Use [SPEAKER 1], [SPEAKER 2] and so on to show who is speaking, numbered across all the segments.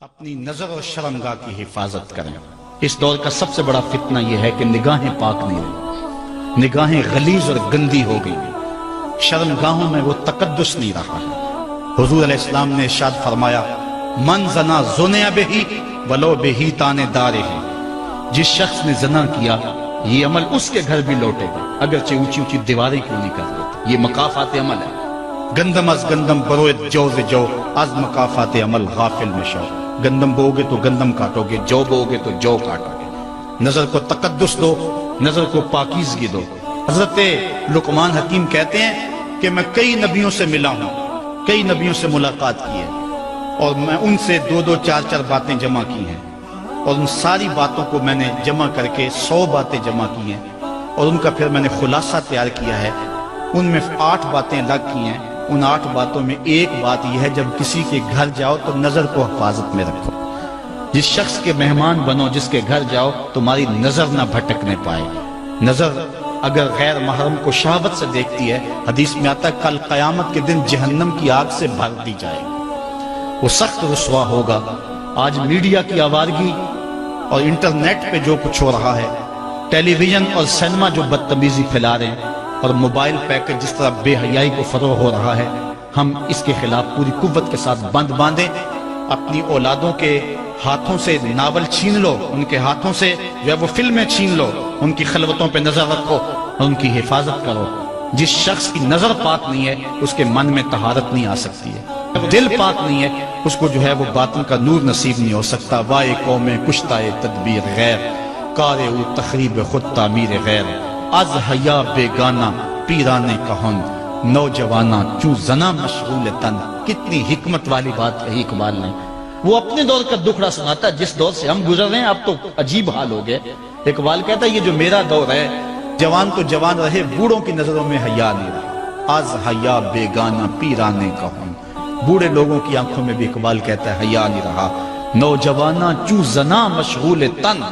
[SPEAKER 1] اپنی نظر اور شرمگاہ کی حفاظت کریں۔ اس دور کا سب سے بڑا فتنہ یہ ہے کہ نگاہیں پاک نہیں رہی، نگاہیں غلیظ اور گندی ہو گئی، شرمگاہوں میں وہ تقدس نہیں رہا ہے۔ حضور علیہ السلام نے ارشاد فرمایا، من زنا زنیا بہی ولو بہی تانے دارے ہیں۔ جس شخص نے زنا کیا یہ عمل اس کے گھر بھی لوٹے گا، اگرچہ اونچی اونچی دیواریں کیوں نہیں کر دیتے۔ یہ مکافات عمل ہے۔ گندم از گندم بروئت جو جو از مکافات عمل غافل مشو۔ گندم بو گے تو گندم کاٹو گے، جو بو گے تو جو کاٹو گے۔ نظر کو تقدس دو، نظر کو پاکیزگی دو۔ حضرت لقمان حکیم کہتے ہیں کہ میں کئی نبیوں سے ملا ہوں، کئی نبیوں سے ملاقات کی ہے، اور میں ان سے دو دو چار چار باتیں جمع کی ہیں، اور ان ساری باتوں کو میں نے جمع کر کے 100 باتیں جمع کی ہیں، اور ان کا پھر میں نے خلاصہ تیار کیا ہے۔ ان میں 8 باتیں الگ کی ہیں۔ ان 8 باتوں میں ایک بات یہ ہے، جب کسی کے گھر جاؤ تو نظر کو حفاظت میں رکھو۔ جس شخص کے مہمان بنو، جس کے گھر جاؤ، تمہاری نظر نہ بھٹکنے پائے۔ نظر اگر غیر محرم کو شہوت سے دیکھتی ہے، حدیث میں آتا ہے کل قیامت کے دن جہنم کی آگ سے بھر دی جائے گی، وہ سخت رسوا ہوگا۔ آج میڈیا کی آوارگی اور انٹرنیٹ پہ جو کچھ ہو رہا ہے، ٹیلی ویژن اور سینما جو بدتمیزی پھیلا رہے ہیں، اور موبائل پیکر جس طرح بے حیائی کو فروغ ہو رہا ہے، ہم اس کے خلاف پوری قوت کے ساتھ بند باندھیں۔ اپنی اولادوں کے ہاتھوں سے ناول چھین لو، ان کے ہاتھوں سے جو ہے وہ فلمیں چھین لو، ان کی خلوتوں پہ نظر رکھو اور ان کی حفاظت کرو۔ جس شخص کی نظر پاک نہیں ہے اس کے من میں طہارت نہیں آ سکتی ہے، دل پاک نہیں ہے اس کو جو ہے وہ باطن کا نور نصیب نہیں ہو سکتا۔ وائے قوم کشتائے تدبیر غیر، کار او تخریب خود تعمیر غیر۔ از حیا بیگانہ پیرانے کہن، نوجوانہ چوں زنا مشغول تن۔ کتنی حکمت والی بات کہی اقبال نے۔ وہ اپنے دور کا دکھڑا سناتا ہے، جس دور سے ہم گزر رہے ہیں اب تو عجیب حال ہو گئے۔ اقبال کہتا ہے یہ جو میرا دور ہے، جوان تو جوان رہے، بوڑھوں کی نظروں میں حیا نہیں رہا۔ از حیا بیگانہ پیرانے کہن، بوڑھے لوگوں کی آنکھوں میں بھی اقبال کہتا ہے حیا نہیں رہا۔ نوجوانہ چوں زنا مشغول تن،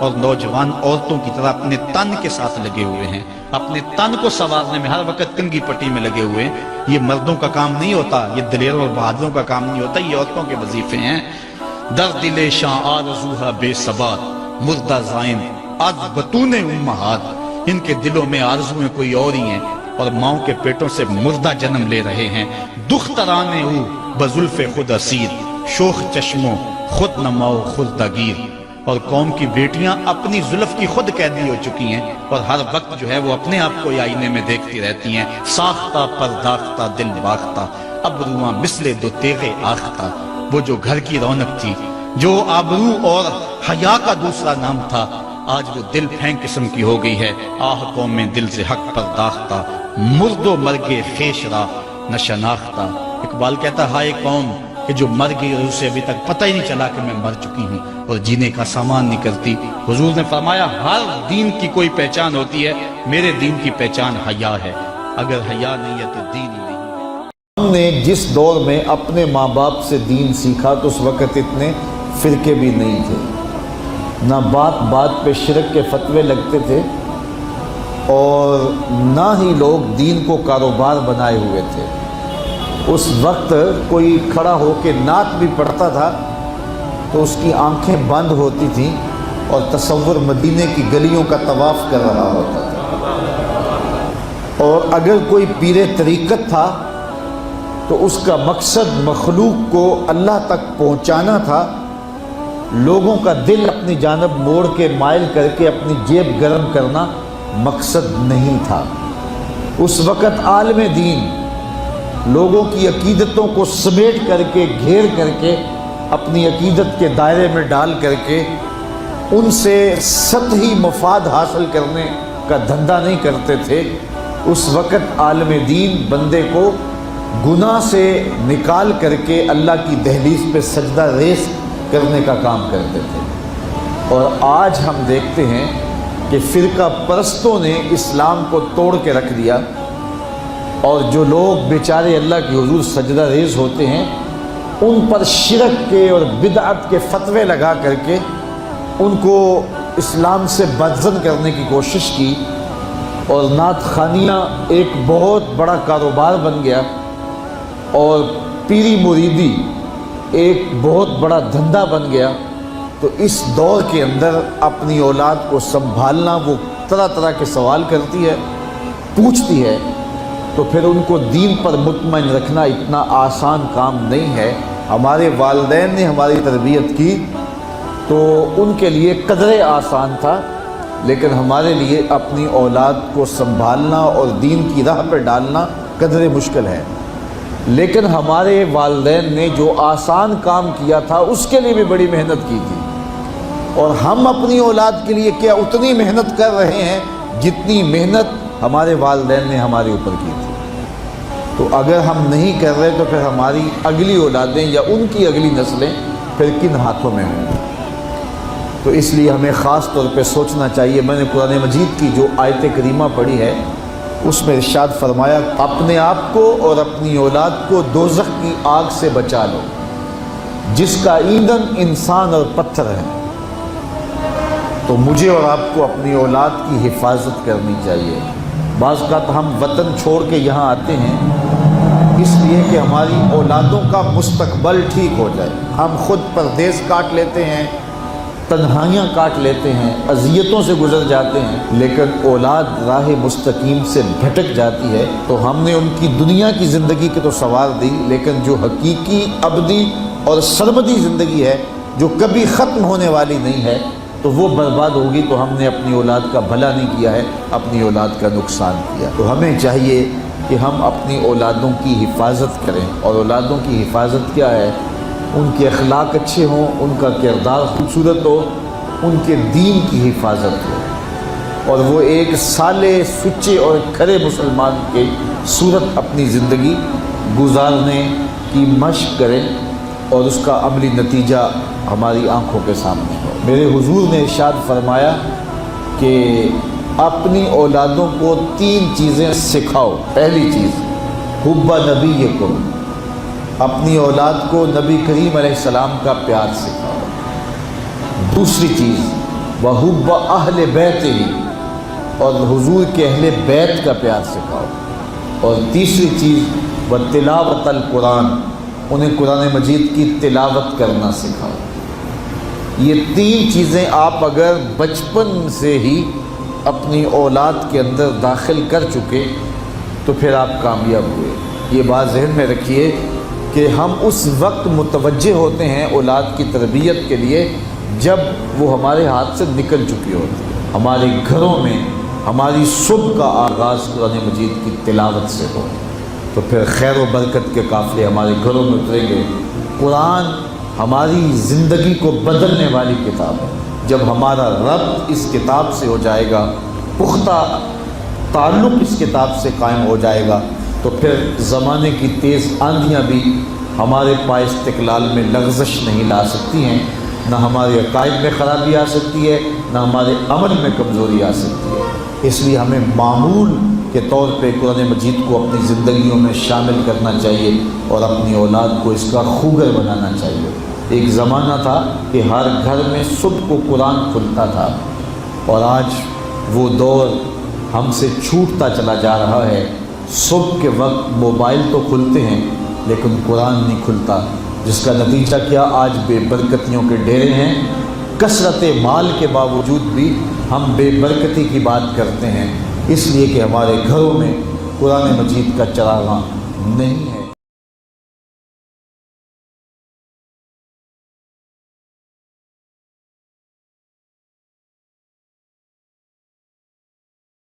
[SPEAKER 1] اور نوجوان عورتوں کی طرح اپنے تن کے ساتھ لگے ہوئے ہیں، اپنے تن کو سنوارنے میں ہر وقت کنگھی پٹی میں لگے ہوئے ہیں۔ یہ مردوں کا کام نہیں ہوتا، یہ دلیروں اور بہادروں کا کام نہیں ہوتا، یہ عورتوں کے وظیفے ہیں۔ در دل شاں آرزوہا بے ثبات، مردہ زائن از بطون امہات۔ ان کے دلوں میں آرزویں کوئی اور ہی ہیں، اور ماؤں کے پیٹوں سے مردہ جنم لے رہے ہیں۔ دخترانے او بزلف خود اسیر، شوخ چشموں خود نماؤ خردہ گیر۔ اور قوم کی بیٹیاں اپنی زلف کی خود قیدی ہو چکی ہیں، اور ہر وقت جو ہے وہ اپنے آپ کو آئینے میں دیکھتی رہتی ہیں۔ ساختہ پرداختہ دل باختہ، ابروآں مثل دو تیغ آختہ۔ وہ جو گھر کی رونق تھی، جو آبرو اور حیا کا دوسرا نام تھا، آج وہ دل پھینک قسم کی ہو گئی ہے۔ آہ قوم میں دل سے حق پرداختہ، مرد و مرگ خیش را نہ شناختہ۔ اقبال کہتا ہائے قوم کہ جو مر گئی اور اسے ابھی تک پتہ ہی نہیں چلا کہ میں مر چکی ہوں، اور جینے کا سامان نہیں کرتی۔ حضور نے فرمایا ہر دین کی کوئی پہچان ہوتی ہے، میرے دین کی پہچان حیا ہے۔ اگر حیا نہیں ہے تو دین ہی نہیں ہے۔
[SPEAKER 2] ہم نے جس دور میں اپنے ماں باپ سے دین سیکھا تو اس وقت اتنے فرقے بھی نہیں تھے، نہ بات بات پہ شرک کے فتوے لگتے تھے، اور نہ ہی لوگ دین کو کاروبار بنائے ہوئے تھے۔ اس وقت کوئی کھڑا ہو کے نعت بھی پڑھتا تھا تو اس کی آنکھیں بند ہوتی تھیں اور تصور مدینے کی گلیوں کا طواف کر رہا ہوتا تھا۔ اور اگر کوئی پیر طریقت تھا تو اس کا مقصد مخلوق کو اللہ تک پہنچانا تھا، لوگوں کا دل اپنی جانب موڑ کے مائل کر کے اپنی جیب گرم کرنا مقصد نہیں تھا۔ اس وقت عالم دین لوگوں کی عقیدتوں کو سمیٹ کر کے، گھیر کر کے، اپنی عقیدت کے دائرے میں ڈال کر کے ان سے سطحی مفاد حاصل کرنے کا دھندا نہیں کرتے تھے۔ اس وقت عالم دین بندے کو گناہ سے نکال کر کے اللہ کی دہلیز پہ سجدہ ریز کرنے کا کام کرتے تھے۔ اور آج ہم دیکھتے ہیں کہ فرقہ پرستوں نے اسلام کو توڑ کے رکھ دیا، اور جو لوگ بیچارے اللہ کے حضور سجدہ ریز ہوتے ہیں ان پر شرک کے اور بدعت کے فتوے لگا کر کے ان کو اسلام سے بدزن کرنے کی کوشش کی، اور نعت خوانیاں ایک بہت بڑا کاروبار بن گیا، اور پیری مریدی ایک بہت بڑا دھندا بن گیا، تو اس دور کے اندر اپنی اولاد کو سنبھالنا، وہ طرح طرح کے سوال کرتی ہے، پوچھتی ہے، تو پھر ان کو دین پر مطمئن رکھنا اتنا آسان کام نہیں ہے۔ ہمارے والدین نے ہماری تربیت کی تو ان کے لیے قدرے آسان تھا، لیکن ہمارے لیے اپنی اولاد کو سنبھالنا اور دین کی راہ پر ڈالنا قدرے مشکل ہے۔ لیکن ہمارے والدین نے جو آسان کام کیا تھا اس کے لیے بھی بڑی محنت کی تھی، اور ہم اپنی اولاد کے لیے کیا اتنی محنت کر رہے ہیں جتنی محنت ہمارے والدین نے ہمارے اوپر کی تھی۔ تو اگر ہم نہیں کر رہے تو پھر ہماری اگلی اولادیں یا ان کی اگلی نسلیں پھر کن ہاتھوں میں ہوں گی؟ تو اس لیے ہمیں خاص طور پہ سوچنا چاہیے۔ میں نے قرآن مجید کی جو آیت کریمہ پڑھی ہے اس میں ارشاد فرمایا، اپنے آپ کو اور اپنی اولاد کو دوزخ کی آگ سے بچا لو جس کا ایندھن انسان اور پتھر ہے۔ تو مجھے اور آپ کو اپنی اولاد کی حفاظت کرنی چاہیے۔ بعض اوقات ہم وطن چھوڑ کے یہاں آتے ہیں اس لیے کہ ہماری اولادوں کا مستقبل ٹھیک ہو جائے۔ ہم خود پردیس کاٹ لیتے ہیں، تنہائیاں کاٹ لیتے ہیں، اذیتوں سے گزر جاتے ہیں، لیکن اولاد راہ مستقیم سے بھٹک جاتی ہے۔ تو ہم نے ان کی دنیا کی زندگی کی تو سنوار دی، لیکن جو حقیقی ابدی اور سرمدی زندگی ہے جو کبھی ختم ہونے والی نہیں ہے تو وہ برباد ہوگی۔ تو ہم نے اپنی اولاد کا بھلا نہیں کیا ہے، اپنی اولاد کا نقصان کیا۔ تو ہمیں چاہیے کہ ہم اپنی اولادوں کی حفاظت کریں، اور اولادوں کی حفاظت کیا ہے؟ ان کے اخلاق اچھے ہوں، ان کا کردار خوبصورت ہو، ان کے دین کی حفاظت ہو، اور وہ ایک صالح، سچے اور کھرے مسلمان کے صورت اپنی زندگی گزارنے کی مشق کریں، اور اس کا عملی نتیجہ ہماری آنکھوں کے سامنے ہو۔ میرے حضور نے ارشاد فرمایا کہ اپنی اولادوں کو 3 چیزیں سکھاؤ۔ پہلی چیز حب نبیکم، اپنی اولاد کو نبی کریم علیہ السلام کا پیار سکھاؤ۔ دوسری چیز وحب اہل بیت ہی، اور حضور کے اہل بیت کا پیار سکھاؤ۔ اور تیسری چیز وتلاوت القرآن، انہیں قرآن مجید کی تلاوت کرنا سکھاؤ۔ یہ 3 چیزیں آپ اگر بچپن سے ہی اپنی اولاد کے اندر داخل کر چکے تو پھر آپ کامیاب ہوئے۔ یہ بات ذہن میں رکھیے کہ ہم اس وقت متوجہ ہوتے ہیں اولاد کی تربیت کے لیے جب وہ ہمارے ہاتھ سے نکل چکی ہوتی ہے۔ ہمارے گھروں میں ہماری صبح کا آغاز قرآن مجید کی تلاوت سے ہو تو پھر خیر و برکت کے قافلے ہمارے گھروں میں اتریں گے۔ قرآن ہماری زندگی کو بدلنے والی کتاب ہے۔ جب ہمارا ربط اس کتاب سے ہو جائے گا، پختہ تعلق اس کتاب سے قائم ہو جائے گا، تو پھر زمانے کی تیز آندھیاں بھی ہمارے پائے استقلال میں لغزش نہیں لا سکتی ہیں، نہ ہمارے عقائد میں خرابی آ سکتی ہے، نہ ہمارے عمل میں کمزوری آ سکتی ہے۔ اس لیے ہمیں معمول کے طور پہ قرآن مجید کو اپنی زندگیوں میں شامل کرنا چاہیے اور اپنی اولاد کو اس کا خوگر بنانا چاہیے۔ ایک زمانہ تھا کہ ہر گھر میں صبح کو قرآن کھلتا تھا، اور آج وہ دور ہم سے چھوٹتا چلا جا رہا ہے۔ صبح کے وقت موبائل تو کھلتے ہیں لیکن قرآن نہیں کھلتا، جس کا نتیجہ کیا؟ آج بے برکتیوں کے ڈیرے ہیں۔ کثرت مال کے باوجود بھی ہم بے برکتی کی بات کرتے ہیں، اس لیے کہ ہمارے گھروں میں قرآن مجید کا چراغاں نہیں ہے۔